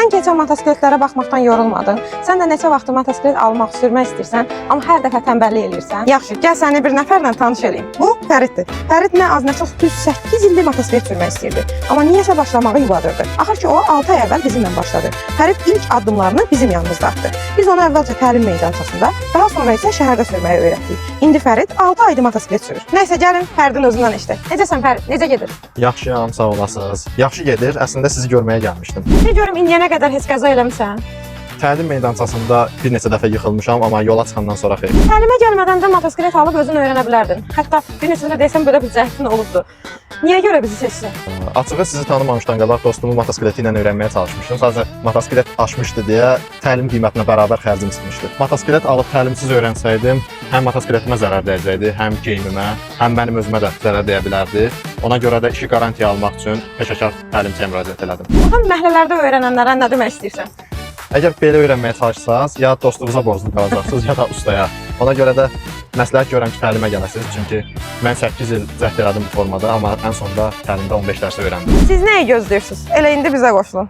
Sən keçən motosikletlərə baxmaqdan yorulmadın. Sən də neçə vaxtdır motosiklet almaq, sürmək istəyirsən, amma hər dəfə tənbəllik eləyirsən. Yaxşı, gəl səni bir nəfərlə tanış edeyim. Bu Fəriddir. Fərid nə az nə çox düz 8 ildir motosiklet sürmək istəyirdi. Amma niyəsə başlamağı yuvadırdı. Axır ki, o 6 ay əvvəl bizimlə başladı. Fərid ilk addımlarını bizim yanımızda atdı. Biz ona əvvəlcə təlim meydançasında, daha sonra isə şəhərdə sürməyi öyrətdik. İndi Fərid 6 aydır motosiklet sürür. Nəysə, gəlin Fəridin özündən eşidək. Necəsən Fərid? Necə gedir? Yaxşıyam, sağ olasınız. Yaxşı gedir. Əslində sizi görməyə gəlmişdim. Bir görüm indiyənə qədər heç qəza eləmisən? Təlim meydançasında bir neçə dəfə yıxılmışam, amma yola çıxandan sonra xeyr. Təlimə gəlmədən də motosiklet alıb özün öyrənə bilərdin. Hətta bir neçə də desəm belə bir cəhdin olubdu. Niyə görə bizi seçdin? Açığı sizi tanımamışdan qabaq dostumun motosikleti ilə öyrənməyə çalışmışdım. Sadəcə motosiklet aşmışdı deyə təlim qiymətinə bərabər xərcim çıxmışdı. Motosiklet alıb təlimsiz öyrənsəydim, həm motosikletimə zərər dəyəcəkdi, həm geyimimə, həm mənim özümə də zərər dəyə bilərdi. Ona görə də işi qarantiya almaq üçün peşəkar təlimçiyə müraciət elədim. Buradan məhəllələrdə öyrənənlərə nə demək istəyirsən? Əgər belə öyrənməyə çalışsanız, ya dostunuza borclu qalacaqsınız, ya da ustaya. Ona görə də məsləhət görürəm ki, təlimə gələsiniz. Çünki mən 8 il cəhd elədim bu formada, amma ən sonunda təlimdə 15 dərs öyrəndim. Siz nəyi gözləyirsiniz? Elə indi bizə qoşulun.